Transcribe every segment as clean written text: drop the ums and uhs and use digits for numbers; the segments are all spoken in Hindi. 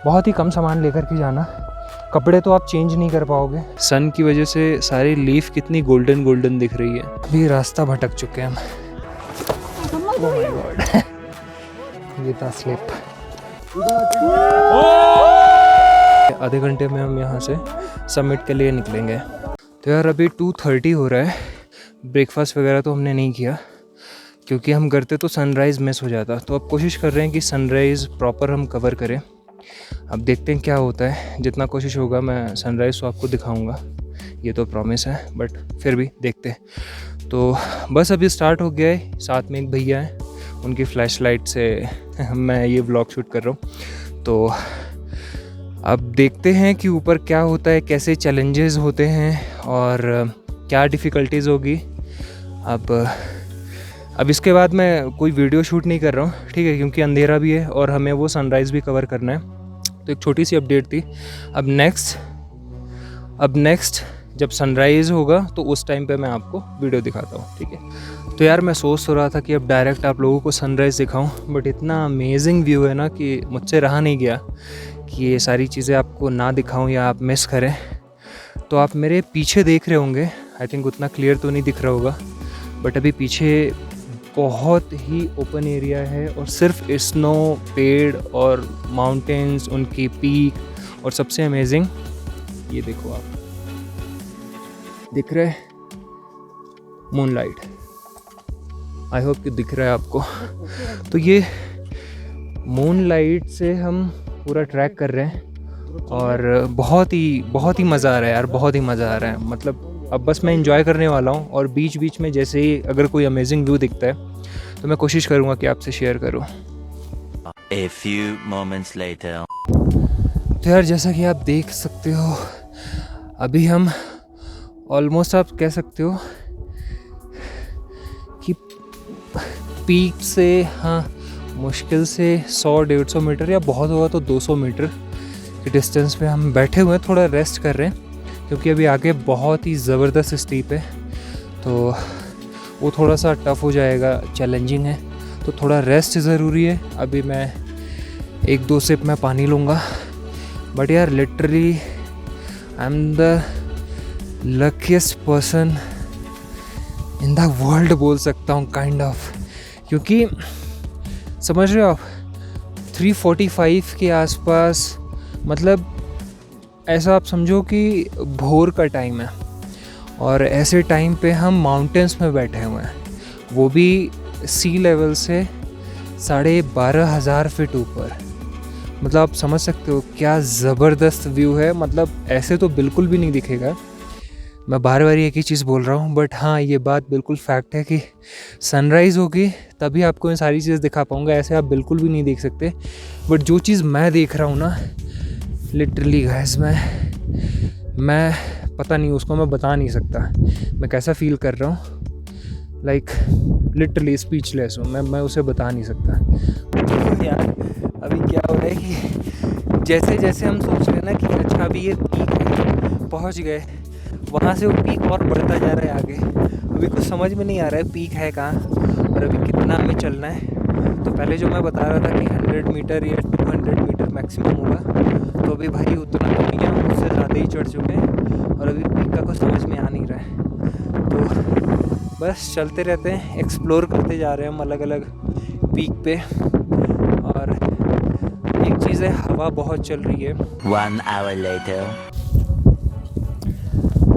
बहुत ही कम सामान लेकर के जाना, कपड़े तो आप चेंज नहीं कर पाओगे। सन की वजह से सारी लीफ कितनी गोल्डन गोल्डन दिख रही है। अभी रास्ता भटक चुके हैं हम। ओह माय गॉड ये था स्लिप। आधे घंटे में हम यहाँ से समिट के लिए निकलेंगे। तो यार अभी 2:30 हो रहा है। ब्रेकफास्ट वगैरह तो हमने नहीं किया क्योंकि हम करते तो सनराइज़ मिस हो जाता। तो अब कोशिश कर रहे हैं कि सनराइज़ प्रॉपर हम कवर करें। अब देखते हैं क्या होता है। जितना कोशिश होगा मैं सनराइज़ तो आपको दिखाऊंगा, ये तो प्रॉमिस है, बट फिर भी देखते हैं। तो बस अभी स्टार्ट हो गया है। साथ में एक भैया हैं, उनकी फ्लैश लाइट से मैं ये व्लॉग शूट कर रहा हूँ। तो अब देखते हैं कि ऊपर क्या होता है, कैसे चैलेंजेस होते हैं और क्या डिफ़िकल्टीज़ होगी। अब इसके बाद मैं कोई वीडियो शूट नहीं कर रहा हूँ, ठीक है, क्योंकि अंधेरा भी है और हमें वो सनराइज़ भी कवर करना है। तो एक छोटी सी अपडेट थी। अब नेक्स्ट जब सनराइज़ होगा तो उस टाइम पे मैं आपको वीडियो दिखाता हूँ, ठीक है। तो यार मैं सोच तो रहा था कि अब डायरेक्ट आप लोगों को सनराइज़ दिखाऊं, बट इतना अमेजिंग व्यू है ना कि मुझसे रहा नहीं गया कि ये सारी चीज़ें आपको ना दिखाऊं या आप मिस करें। तो आप मेरे पीछे देख रहे होंगे, आई थिंक उतना क्लियर तो नहीं दिख रहा होगा, बट अभी पीछे बहुत ही ओपन एरिया है और सिर्फ स्नो, पेड़ और माउंटेन्स, उनकी पीक, और सबसे अमेजिंग ये देखो, आप दिख रहे मूनलाइट। आई होप कि दिख रहा है आपको। तो ये मूनलाइट से हम पूरा ट्रैक कर रहे हैं और बहुत ही मज़ा आ रहा है यार, बहुत ही मज़ा आ रहा है। मतलब अब बस मैं एंजॉय करने वाला हूँ और बीच बीच में जैसे ही अगर कोई अमेजिंग व्यू दिखता है तो मैं कोशिश करूँगा कि आपसे शेयर करूँ। A few moments later. तो यार जैसा कि आप देख सकते हो अभी हम ऑलमोस्ट, आप कह सकते हो कि पीक से, हाँ, मुश्किल से 100-150 मीटर या बहुत होगा तो 200 मीटर के डिस्टेंस पे हम बैठे हुए हैं। थोड़ा रेस्ट कर रहे हैं क्योंकि अभी आगे बहुत ही ज़बरदस्त स्टीप है, तो वो थोड़ा सा टफ़ हो जाएगा, चैलेंजिंग है, तो थोड़ा रेस्ट ज़रूरी है। अभी मैं 1-2 सिप मैं पानी लूँगा। बट यार literally I am the luckiest person in the world बोल सकता हूँ, काइंड ऑफ, क्योंकि समझ रहे हो आप 3:45 के आसपास, मतलब ऐसा आप समझो कि भोर का टाइम है और ऐसे टाइम पे हम माउंटेन्स में बैठे हुए हैं, वो भी सी लेवल से 12,500 फीट ऊपर। मतलब आप समझ सकते हो क्या ज़बरदस्त व्यू है। मतलब ऐसे तो बिल्कुल भी नहीं दिखेगा। मैं बार बार एक ही चीज़ बोल रहा हूँ, बट हाँ ये बात बिल्कुल फैक्ट है कि सनराइज़ होगी तभी आपको ये सारी चीज़ दिखा पाऊँगा, ऐसे आप बिल्कुल भी नहीं देख सकते। बट जो चीज़ मैं देख रहा हूँ ना, लिटरली गाइस, मैं पता नहीं, उसको मैं बता नहीं सकता मैं कैसा फील कर रहा हूँ। लाइक लिटरली स्पीचलेस हूँ मैं उसे बता नहीं सकता। यार अभी क्या हो रहा है कि जैसे जैसे हम सोच रहे हैं ना कि अच्छा अभी ये पीक है, पहुँच गए, वहाँ से वो पीक और बढ़ता जा रहा है आगे। अभी कुछ समझ में नहीं आ रहा है पीक है कहाँ और अभी कितना हमें चलना है। तो पहले जो मैं बता रहा था कि 100 मीटर या 200 मीटर मैक्सिमम होगा, तो अभी भाई उतना तो नहीं है, हम उससे ज़्यादा ही चढ़ चुके हैं और अभी पीक का कुछ समझ में आ नहीं रहा है। तो बस चलते रहते हैं, एक्सप्लोर करते जा रहे हैं हम अलग अलग पीक पे। और एक चीज़ है, हवा बहुत चल रही है। 1 hour later.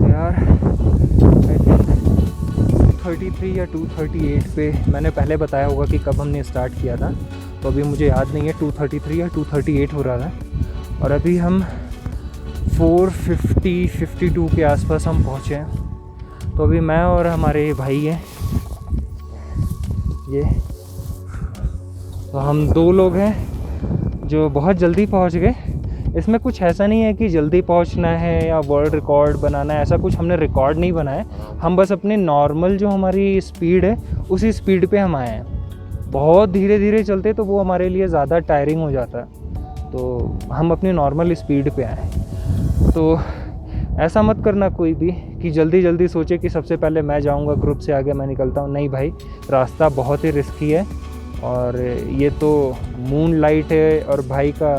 यार आई थिंक 233 या 238 पे मैंने पहले बताया होगा कि कब हमने स्टार्ट किया था, तो अभी मुझे याद नहीं है, 233 या 238 हो रहा था और अभी हम 452 के आसपास हम पहुँचे हैं। तो अभी मैं और हमारे भाई हैं ये, तो हम 2 लोग हैं जो बहुत जल्दी पहुंच गए। इसमें कुछ ऐसा नहीं है कि जल्दी पहुंचना है या वर्ल्ड रिकॉर्ड बनाना है, ऐसा कुछ हमने रिकॉर्ड नहीं बनाया। हम बस अपने नॉर्मल जो हमारी स्पीड है उसी स्पीड पे हम आए हैं। बहुत धीरे धीरे चलते तो वो हमारे लिए ज़्यादा टायरिंग हो जाता है, तो हम अपनी नॉर्मल स्पीड पे आए। तो ऐसा मत करना कोई भी कि जल्दी जल्दी सोचे कि सबसे पहले मैं जाऊंगा, ग्रुप से आगे मैं निकलता हूँ। नहीं भाई, रास्ता बहुत ही रिस्की है और ये तो मून लाइट है और भाई का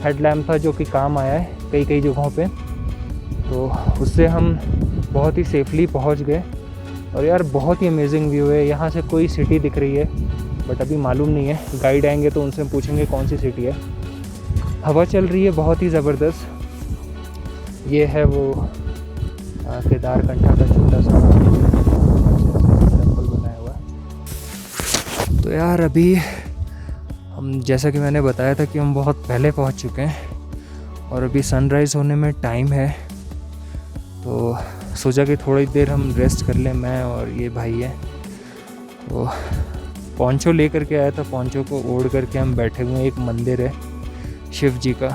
हेडलैम्प था जो कि काम आया है कई कई जगहों पे, तो उससे हम बहुत ही सेफली पहुंच गए। और यार बहुत ही अमेजिंग व्यू है, यहाँ से कोई सिटी दिख रही है बट अभी मालूम नहीं है, गाइड आएंगे तो उनसे पूछेंगे कौन सी सिटी है। हवा चल रही है बहुत ही ज़बरदस्त। ये है वो केदारकंठा का छोटा सा टेम्पल बनाया हुआ है। तो यार अभी हम, जैसा कि मैंने बताया था कि हम बहुत पहले पहुंच चुके हैं और अभी सनराइज़ होने में टाइम है, तो सोचा कि थोड़ी देर हम रेस्ट कर लें, मैं और ये भाई है। तो पोंचो लेकर के आया था, पोंचो को ओढ़ करके हम बैठे हुए हैं। एक मंदिर है शिव जी का,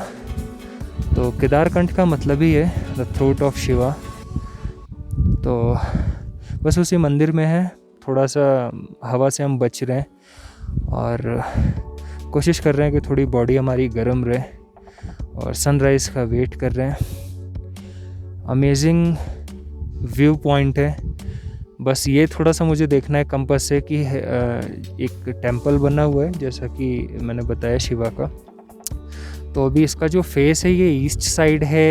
तो केदारकंठ का मतलब ही है द थ्रोट ऑफ शिवा। तो बस उसी मंदिर में है, थोड़ा सा हवा से हम बच रहे हैं और कोशिश कर रहे हैं कि थोड़ी बॉडी हमारी गर्म रहे और सनराइज़ का वेट कर रहे हैं। अमेजिंग व्यू पॉइंट है। बस ये थोड़ा सा मुझे देखना है कंपास से कि एक टेम्पल बना हुआ है जैसा कि मैंने बताया शिवा का। तो अभी इसका जो फेस है ये ईस्ट साइड है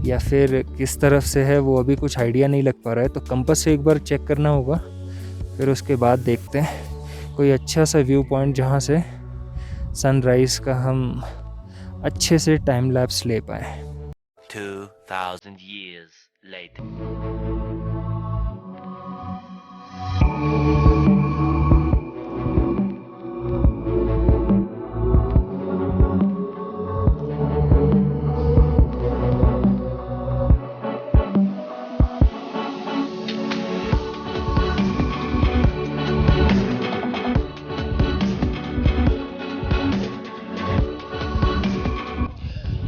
या फिर किस तरफ से है वो अभी कुछ आइडिया नहीं लग पा रहा है, तो कंपास से एक बार चेक करना होगा, फिर उसके बाद देखते हैं कोई अच्छा सा व्यू पॉइंट जहाँ से सनराइज़ का हम अच्छे से टाइम लैप्स ले पाए। 2000 years later.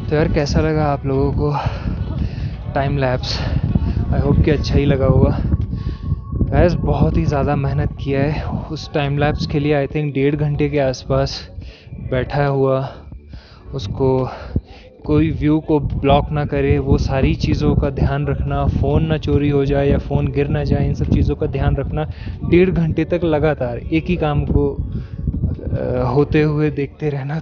तो यार कैसा लगा आप लोगों को टाइम लैप्स? आई होप कि अच्छा ही लगा होगा। गैस बहुत ही ज़्यादा मेहनत किया है उस टाइम लैप्स के लिए। आई थिंक 1.5 घंटे के आसपास बैठा हुआ, उसको कोई व्यू को ब्लॉक ना करे, वो सारी चीज़ों का ध्यान रखना, फ़ोन ना चोरी हो जाए या फ़ोन गिर ना जाए, इन सब चीज़ों का ध्यान रखना। 1.5 घंटे तक लगातार एक ही काम को होते हुए देखते रहना।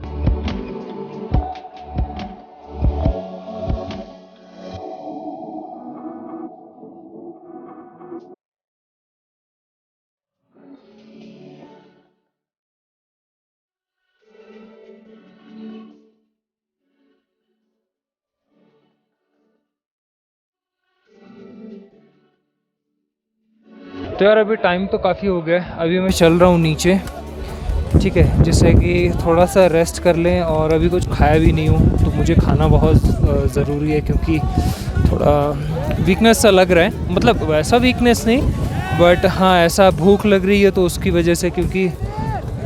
तो यार अभी टाइम तो काफ़ी हो गया है, अभी मैं चल रहा हूँ नीचे, ठीक है, जिससे कि थोड़ा सा रेस्ट कर लें। और अभी कुछ खाया भी नहीं हूँ, तो मुझे खाना बहुत ज़रूरी है क्योंकि थोड़ा वीकनेस सा लग रहा है। मतलब वैसा वीकनेस नहीं, बट हाँ ऐसा भूख लग रही है तो उसकी वजह से, क्योंकि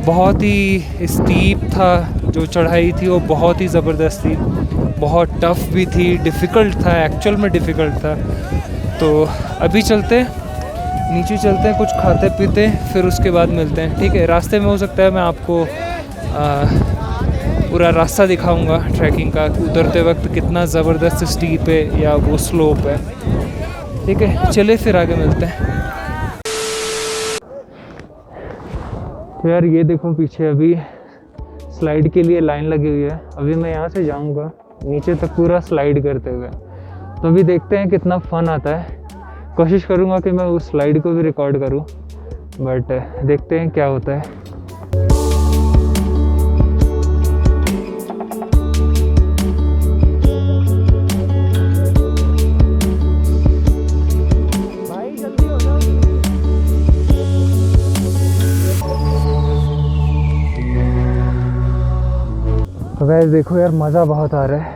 बहुत ही स्टीप था जो चढ़ाई थी, वो बहुत ही ज़बरदस्त थी, बहुत टफ़ भी थी, डिफ़िकल्ट था, एक्चुअल में डिफ़िकल्ट था। तो अभी नीचे चलते हैं, कुछ खाते पीते, फिर उसके बाद मिलते हैं, ठीक है। रास्ते में हो सकता है मैं आपको पूरा रास्ता दिखाऊंगा ट्रैकिंग का, उतरते वक्त कितना ज़बरदस्त स्टीप है या वो स्लोप है, ठीक है। चले फिर आगे मिलते हैं। तो यार ये देखो पीछे अभी स्लाइड के लिए लाइन लगी हुई है, अभी मैं यहाँ से जाऊँगा नीचे तक पूरा स्लाइड करते हुए। तो अभी देखते हैं कितना फ़न आता है। कोशिश करूँगा कि मैं उस स्लाइड को भी रिकॉर्ड करूँ, बट देखते हैं क्या होता है। भाई जल्दी हो जाओ। तो वैसे देखो यार मज़ा बहुत आ रहा है।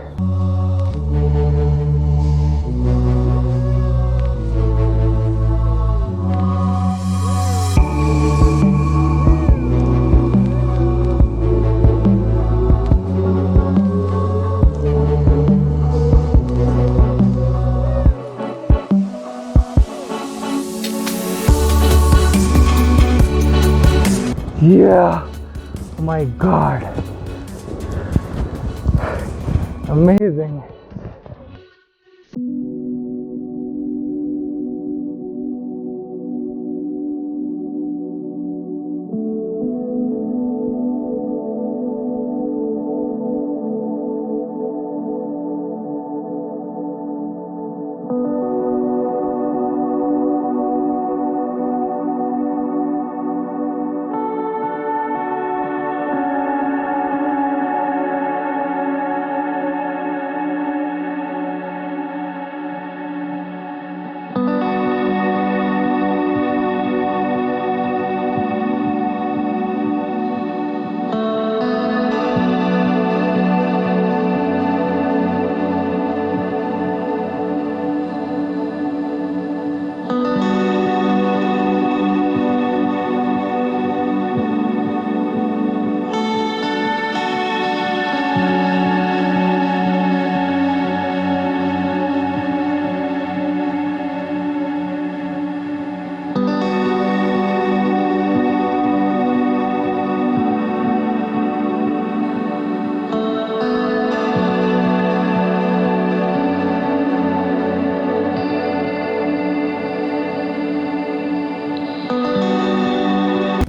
Yeah, oh my God, amazing.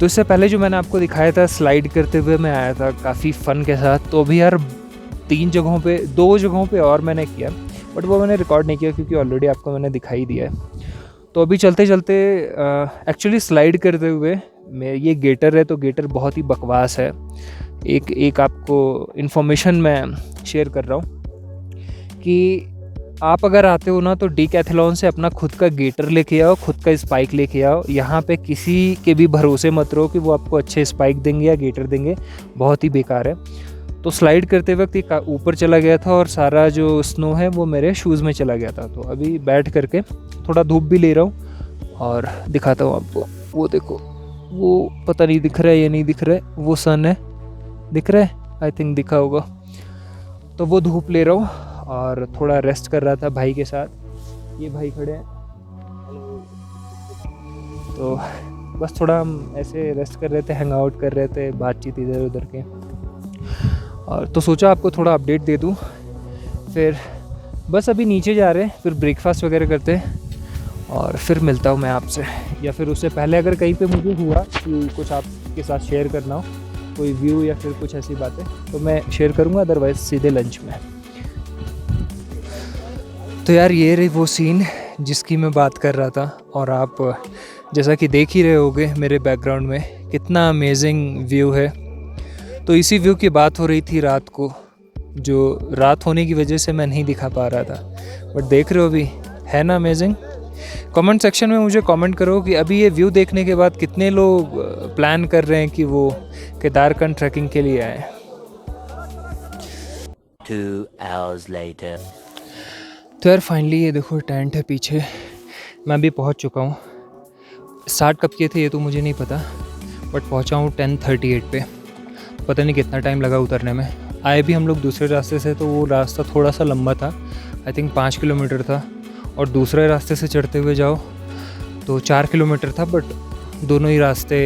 तो इससे पहले जो मैंने आपको दिखाया था स्लाइड करते हुए मैं आया था काफ़ी फ़न के साथ, तो अभी यार 2 जगहों पे और मैंने किया, बट वो मैंने रिकॉर्ड नहीं किया क्योंकि ऑलरेडी आपको मैंने दिखाई दिया है। तो अभी चलते चलते एक्चुअली स्लाइड करते हुए मैं, ये गेटर है तो गेटर बहुत ही बकवास है। एक आपको इन्फॉर्मेशन मैं शेयर कर रहा हूँ कि आप अगर आते हो ना तो डीकैथलॉन से अपना खुद का गेटर लेके आओ, खुद का स्पाइक लेके आओ। यहाँ पे किसी के भी भरोसे मत रहो कि वो आपको अच्छे स्पाइक देंगे या गेटर देंगे, बहुत ही बेकार है। तो स्लाइड करते वक्त एक ऊपर चला गया था और सारा जो स्नो है वो मेरे शूज़ में चला गया था। तो अभी बैठ करके थोड़ा धूप भी ले रहा हूँ और दिखाता हूँ आपको। वो देखो, वो पता नहीं दिख रहा है या नहीं दिख रहा है, वो सन है, दिख रहा है, आई थिंक दिखा होगा। तो वो धूप ले रहा हूँ और थोड़ा रेस्ट कर रहा था भाई के साथ। ये भाई खड़े हैं, तो बस थोड़ा हम ऐसे रेस्ट कर रहे थे, हैंग आउट कर रहे थे, बातचीत इधर उधर के। और तो सोचा आपको थोड़ा अपडेट दे दूँ। फिर बस अभी नीचे जा रहे हैं, फिर ब्रेकफास्ट वगैरह करते हैं और फिर मिलता हूँ मैं आपसे। या फिर उससे पहले अगर कहीं पे मुझे हुआ कि कुछ आपके साथ शेयर करना हो, कोई व्यू या फिर कुछ ऐसी बातें, तो मैं शेयर करूँगा, अदरवाइज़ सीधे लंच में। तो यार ये रही वो सीन जिसकी मैं बात कर रहा था, और आप जैसा कि देख ही रहे होगे मेरे बैकग्राउंड में कितना अमेजिंग व्यू है। तो इसी व्यू की बात हो रही थी रात को, जो रात होने की वजह से मैं नहीं दिखा पा रहा था, बट देख रहे हो अभी, है ना अमेजिंग। कमेंट सेक्शन में मुझे कमेंट करो कि अभी ये व्यू देखने के बाद कितने लोग प्लान कर रहे हैं कि वो केदारकंठ ट्रैकिंग के लिए आए। 2 hours later. तो यार फाइनली ये देखो टेंट है पीछे, मैं अभी पहुंच चुका हूँ। स्टार्ट कब किए थे ये तो मुझे नहीं पता, बट पहुंचा हूँ 10:38 पे। पता नहीं कितना टाइम लगा उतरने में। आए भी हम लोग दूसरे रास्ते से, तो वो रास्ता थोड़ा सा लंबा था, आई थिंक 5 किलोमीटर था, और दूसरे रास्ते से चढ़ते हुए जाओ तो 4 किलोमीटर था। बट दोनों ही रास्ते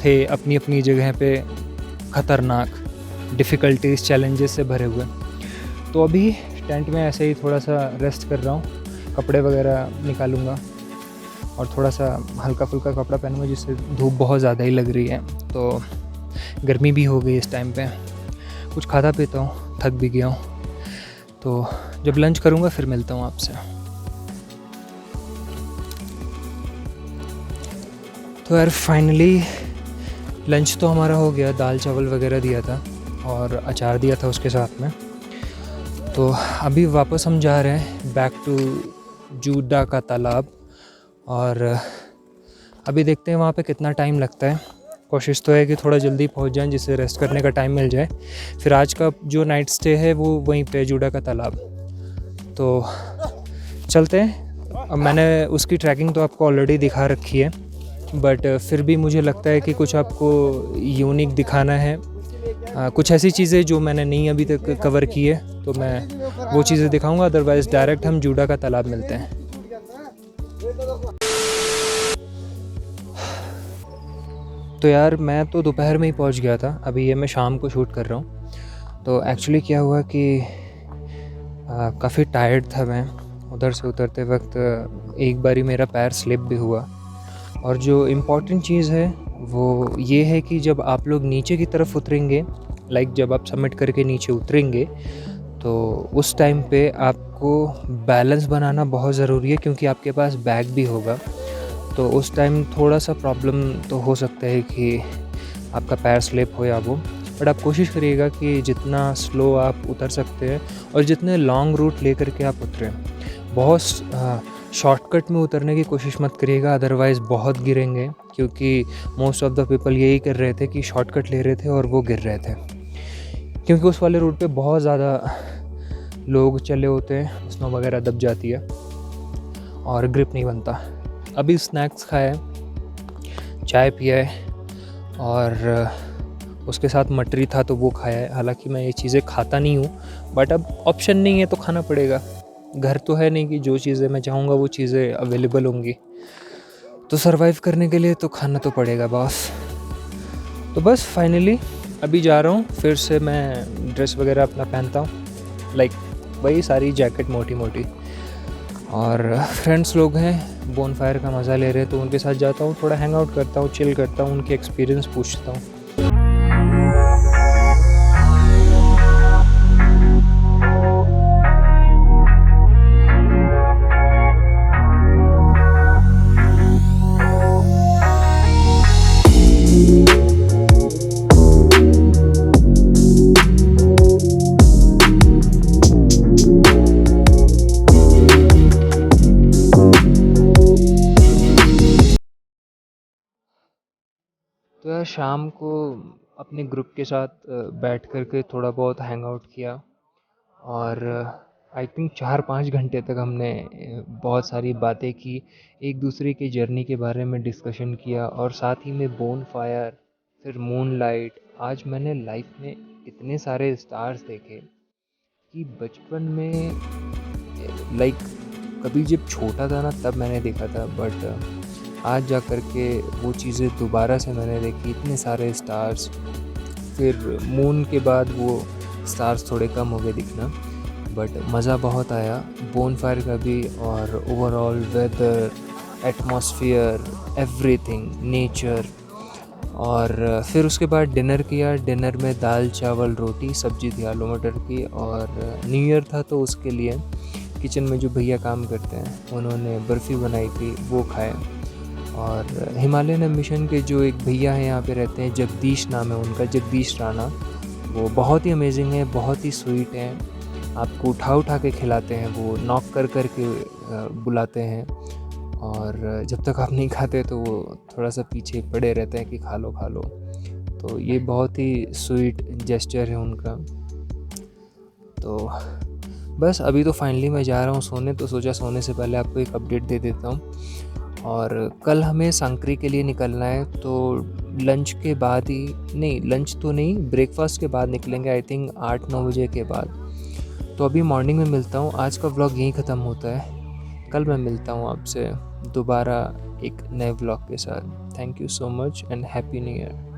थे अपनी अपनी जगह पे ख़तरनाक, डिफ़िकल्टीज, चैलेंजेस से भरे हुए। तो अभी टेंट में ऐसे ही थोड़ा सा रेस्ट कर रहा हूँ, कपड़े वगैरह निकालूंगा और थोड़ा सा हल्का फुल्का कपड़ा पहनूंगा जिससे धूप बहुत ज़्यादा ही लग रही है। तो गर्मी भी हो गई इस टाइम पे। कुछ खाता पीता हूँ, थक भी गया हूँ। तो जब लंच करूँगा फिर मिलता हूँ आपसे। तो यार फाइनली लंच तो हमारा हो गया, दाल चावल वगैरह दिया था और अचार दिया था उसके साथ में। तो अभी वापस हम जा रहे हैं बैक टू जूडा का तालाब, और अभी देखते हैं वहाँ पे कितना टाइम लगता है। कोशिश तो है कि थोड़ा जल्दी पहुँच जाएं जिससे रेस्ट करने का टाइम मिल जाए। फिर आज का जो नाइट स्टे है वो वहीं पे जूडा का तालाब। तो चलते हैं। अब मैंने उसकी ट्रैकिंग तो आपको ऑलरेडी दिखा रखी है, बट फिर भी मुझे लगता है कि कुछ आपको यूनिक दिखाना है, कुछ ऐसी चीज़ें जो मैंने नहीं अभी तक कवर की है, तो मैं वो चीज़ें दिखाऊंगा। अदरवाइज़ डायरेक्ट हम जूडा का तालाब मिलते हैं। तो यार मैं तो दोपहर में ही पहुंच गया था, अभी ये मैं शाम को शूट कर रहा हूँ। तो एक्चुअली क्या हुआ कि काफ़ी टायर्ड था मैं। उधर से उतरते वक्त एक बारी मेरा पैर स्लिप भी हुआ, और जो इम्पॉर्टेंट चीज़ है वो ये है कि जब आप लोग नीचे की तरफ उतरेंगे, जब आप सबमिट करके नीचे उतरेंगे, तो उस टाइम पे आपको बैलेंस बनाना बहुत ज़रूरी है, क्योंकि आपके पास बैग भी होगा। तो उस टाइम थोड़ा सा प्रॉब्लम तो हो सकता है कि आपका पैर स्लिप हो या वो, बट आप कोशिश करिएगा कि जितना स्लो आप उतर सकते हैं और जितने लॉन्ग रूट ले करके आप उतरें। बहुत शॉर्टकट में उतरने की कोशिश मत करिएगा, अदरवाइज़ बहुत गिरेंगे, क्योंकि मोस्ट ऑफ द पीपल यही कर रहे थे कि शॉर्टकट ले रहे थे और वो गिर रहे थे, क्योंकि उस वाले रूट पे बहुत ज़्यादा लोग चले होते हैं, स्नो वगैरह दब जाती है और ग्रिप नहीं बनता। अभी स्नैक्स खाए, चाय पिया है, और उसके साथ मटरी था तो वो खाया है। हालांकि मैं ये चीज़ें खाता नहीं हूँ, बट अब ऑप्शन नहीं है तो खाना पड़ेगा। घर तो है नहीं कि जो चीज़ें मैं चाहूँगा वो चीज़ें अवेलेबल होंगी, तो सर्वाइव करने के लिए तो खाना तो पड़ेगा बॉस। तो बस फाइनली अभी जा रहा हूँ, फिर से मैं ड्रेस वगैरह अपना पहनता हूँ, वही सारी जैकेट मोटी मोटी, और फ्रेंड्स लोग हैं बोन फायर का मज़ा ले रहे हैं, तो उनके साथ जाता हूँ, थोड़ा हैंग आउट करता हूँ, चिल करता हूँ, उनके एक्सपीरियंस पूछता हूँ। तो यार शाम को अपने ग्रुप के साथ बैठ कर के थोड़ा बहुत हैंग आउट किया, और आई थिंक 4-5 घंटे तक हमने बहुत सारी बातें की, एक दूसरे की जर्नी के बारे में डिस्कशन किया, और साथ ही में बोन फायर, फिर मून लाइट। आज मैंने लाइफ में इतने सारे स्टार्स देखे कि बचपन में लाइक कभी जब छोटा था ना तब मैंने देखा था, बट आज जा कर के वो चीज़ें दोबारा से मैंने देखी, इतने सारे स्टार्स। फिर मून के बाद वो स्टार्स थोड़े कम हो गए दिखना, बट मज़ा बहुत आया बोन फायर का भी, और overall weather, atmosphere, everything, nature. और फिर उसके बाद डिनर किया। डिनर में दाल चावल रोटी सब्जी थी आलू मटर की, और न्यू ईयर था तो उसके लिए किचन में जो भैया काम करते हैं उन्होंने बर्फ़ी बनाई थी, वो खाए। और हिमालयन मिशन के जो एक भैया हैं यहाँ पे रहते हैं, जगदीश नाम है उनका, जगदीश राणा, वो बहुत ही अमेजिंग है, बहुत ही स्वीट हैं। आपको उठा उठा के खिलाते हैं, वो नॉक कर कर के बुलाते हैं, और जब तक आप नहीं खाते तो वो थोड़ा सा पीछे पड़े रहते हैं कि खा लो खा लो। तो ये बहुत ही स्वीट जेस्चर है उनका। तो बस अभी तो फाइनली मैं जा रहा हूँ सोने, तो सोचा सोने से पहले आपको एक अपडेट दे देता हूँ। और कल हमें सांक्री के लिए निकलना है, तो लंच के बाद ही, नहीं लंच तो नहीं, ब्रेकफास्ट के बाद निकलेंगे, आई थिंक 8-9 बजे के बाद। तो अभी मॉर्निंग में मिलता हूँ, आज का व्लॉग यहीं ख़त्म होता है। कल मैं मिलता हूँ आपसे दोबारा एक नए व्लॉग के साथ। Thank you so much and happy new year.